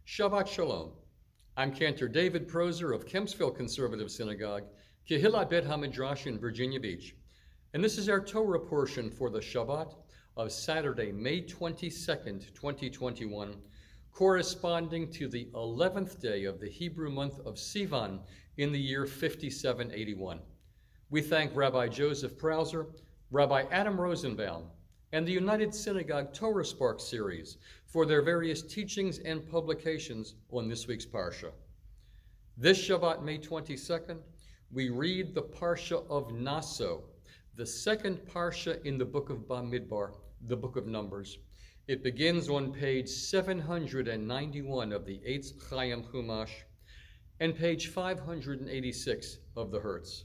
Shabbat Shalom. I'm Cantor David Proser of Kempsville Conservative Synagogue, Kehillat Bet HaMidrash in Virginia Beach. And this is our Torah portion for the Shabbat of Saturday, May 22nd, 2021, corresponding to the 11th day of the Hebrew month of Sivan in the year 5781. We thank Rabbi Joseph Prauser, Rabbi Adam Rosenbaum, and the United Synagogue Torah Spark series for their various teachings and publications on this week's Parsha. This Shabbat, May 22nd, we read the Parsha of Naso, the second Parsha in the book of Bamidbar, the book of Numbers. It begins on page 791 of the Eitz Chaim Chumash and page 586 of the Hertz.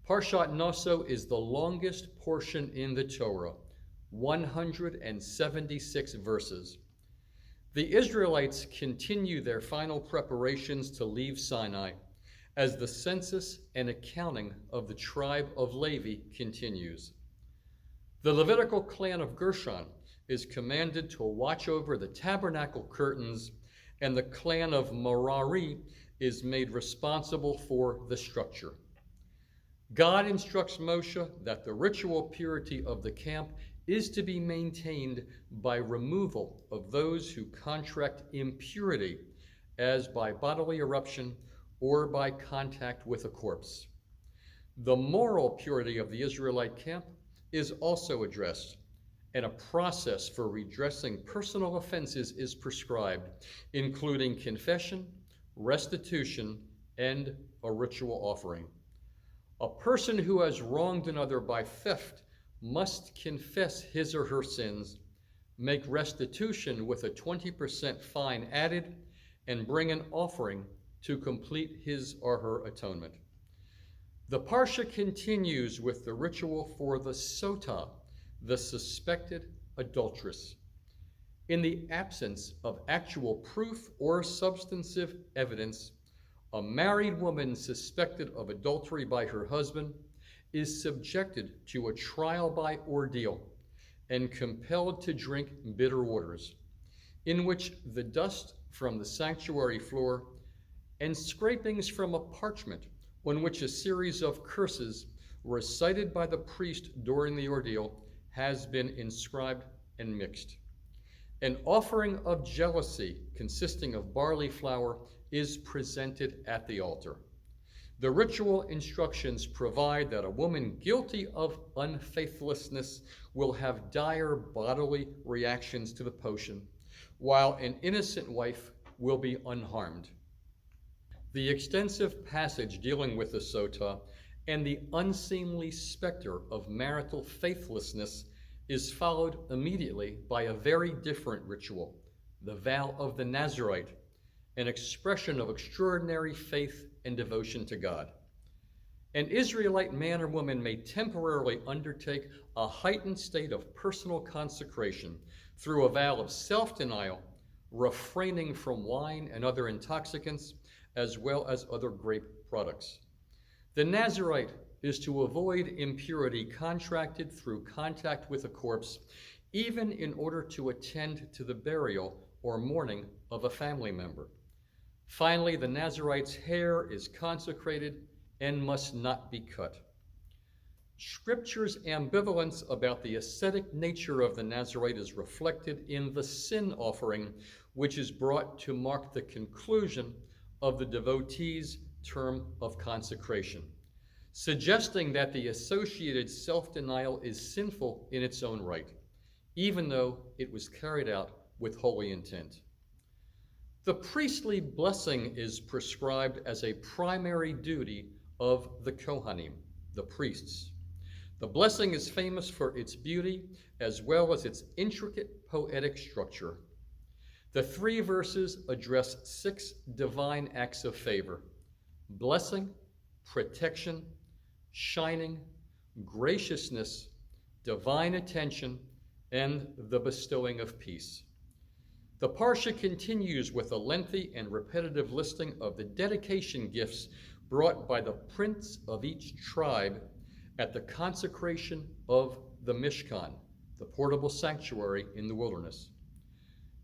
Parshat Naso is the longest portion in the Torah, 176 verses. The Israelites continue their final preparations to leave Sinai as the census and accounting of the tribe of Levi continues. The Levitical clan of Gershon is commanded to watch over the tabernacle curtains, and the clan of Merari is made responsible for the structure. God instructs Moshe that the ritual purity of the camp is to be maintained by removal of those who contract impurity, as by bodily eruption or by contact with a corpse. The moral purity of the Israelite camp is also addressed, and a process for redressing personal offenses is prescribed, including confession, restitution, and a ritual offering. A person who has wronged another by theft must confess his or her sins, make restitution with a 20% fine added, and bring an offering to complete his or her atonement. The Parsha continues with the ritual for the sotah, the suspected adulteress. In the absence of actual proof or substantive evidence, a married woman suspected of adultery by her husband is subjected to a trial by ordeal and compelled to drink bitter waters, in which the dust from the sanctuary floor and scrapings from a parchment on which a series of curses recited by the priest during the ordeal has been inscribed and mixed. An offering of jealousy consisting of barley flour is presented at the altar. The ritual instructions provide that a woman guilty of unfaithlessness will have dire bodily reactions to the potion, while an innocent wife will be unharmed. The extensive passage dealing with the sotah and the unseemly specter of marital faithlessness is followed immediately by a very different ritual, the vow of the Nazarite, an expression of extraordinary faith and devotion to God. An Israelite man or woman may temporarily undertake a heightened state of personal consecration through a vow of self-denial, refraining from wine and other intoxicants, as well as other grape products. The Nazarite is to avoid impurity contracted through contact with a corpse, even in order to attend to the burial or mourning of a family member. Finally, the Nazarite's hair is consecrated and must not be cut. Scripture's ambivalence about the ascetic nature of the Nazarite is reflected in the sin offering, which is brought to mark the conclusion of the devotee's term of consecration, suggesting that the associated self-denial is sinful in its own right, even though it was carried out with holy intent. The priestly blessing is prescribed as a primary duty of the Kohanim, the priests. The blessing is famous for its beauty as well as its intricate poetic structure. The 3 verses address 6 divine acts of favor: blessing, protection, shining, graciousness, divine attention, and the bestowing of peace. The Parsha continues with a lengthy and repetitive listing of the dedication gifts brought by the prince of each tribe at the consecration of the Mishkan, the portable sanctuary in the wilderness.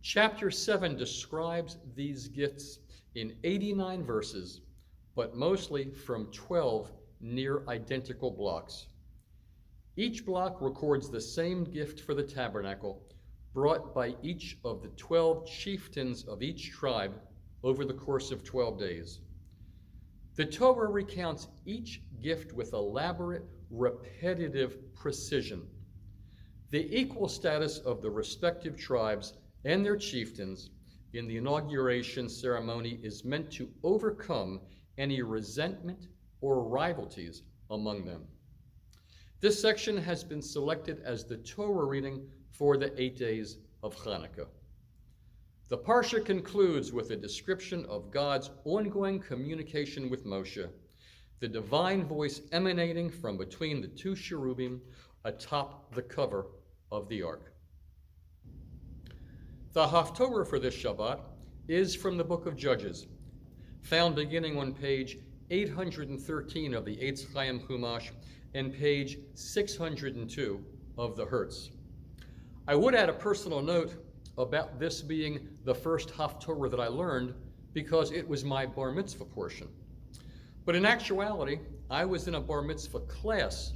Chapter 7 describes these gifts in 89 verses, but mostly from 12 near identical blocks. Each block records the same gift for the tabernacle, brought by each of the 12 chieftains of each tribe over the course of 12 days. The Torah recounts each gift with elaborate, repetitive precision. The equal status of the respective tribes and their chieftains in the inauguration ceremony is meant to overcome any resentment or rivalries among them. This section has been selected as the Torah reading for the 8 days of Hanukkah. The Parsha concludes with a description of God's ongoing communication with Moshe, the divine voice emanating from between the two cherubim atop the cover of the ark. The Haftorah for this Shabbat is from the book of Judges, found beginning on page 813 of the Eitz Chaim Chumash and page 602 of the Hertz. I would add a personal note about this being the first Haftorah that I learned because it was my bar mitzvah portion. But in actuality, I was in a bar mitzvah class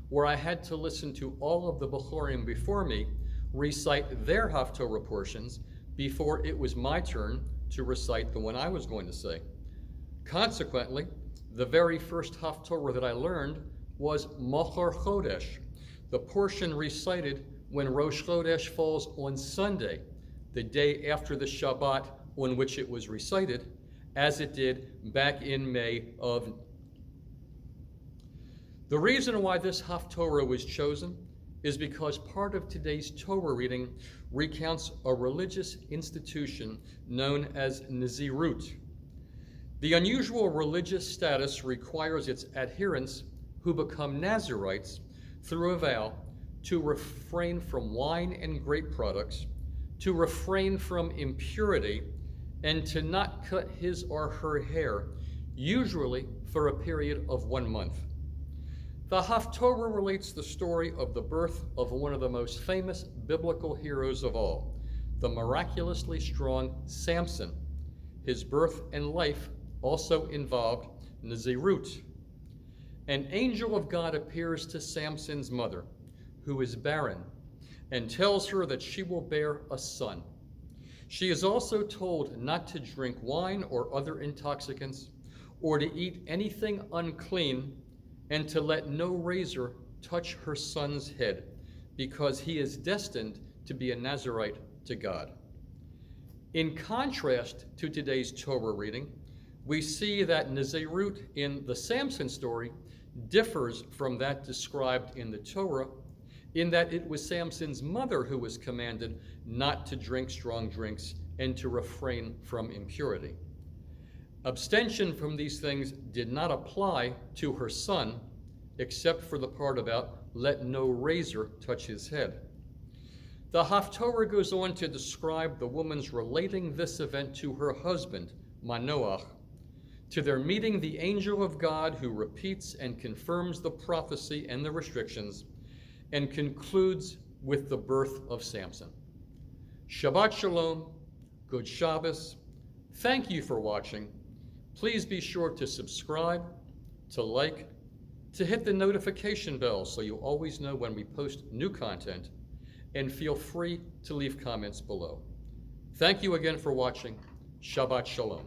where I had to listen to all of the Bechorim before me recite their Haftorah portions before it was my turn to recite the one I was going to say. Consequently, the very first Haftorah that I learned was Machar Chodesh, the portion recited when Rosh Chodesh falls on Sunday, the day after the Shabbat on which it was recited, as it did back in May of. The reason why this Haftorah was chosen is because part of today's Torah reading recounts a religious institution known as Nazirut. The unusual religious status requires its adherents, who become Nazirites through a vow, to refrain from wine and grape products, to refrain from impurity, and to not cut his or her hair, usually for a period of 1 month. The Haftorah relates the story of the birth of one of the most famous biblical heroes of all, the miraculously strong Samson. His birth and life also involved Nazirut. An angel of God appears to Samson's mother, who is barren, and tells her that she will bear a son. She is also told not to drink wine or other intoxicants, or to eat anything unclean, and to let no razor touch her son's head, because he is destined to be a Nazirite to God. In contrast to today's Torah reading, we see that Nazirut in the Samson story differs from that described in the Torah, in that it was Samson's mother who was commanded not to drink strong drinks and to refrain from impurity. Abstention from these things did not apply to her son, except for the part about let no razor touch his head. The Haftorah goes on to describe the woman's relating this event to her husband, Manoach, to their meeting the angel of God who repeats and confirms the prophecy and the restrictions, and concludes with the birth of Samson. Shabbat Shalom, good Shabbos. Thank you for watching. Please be sure to subscribe, to like, to hit the notification bell so you always know when we post new content, and feel free to leave comments below. Thank you again for watching. Shabbat Shalom.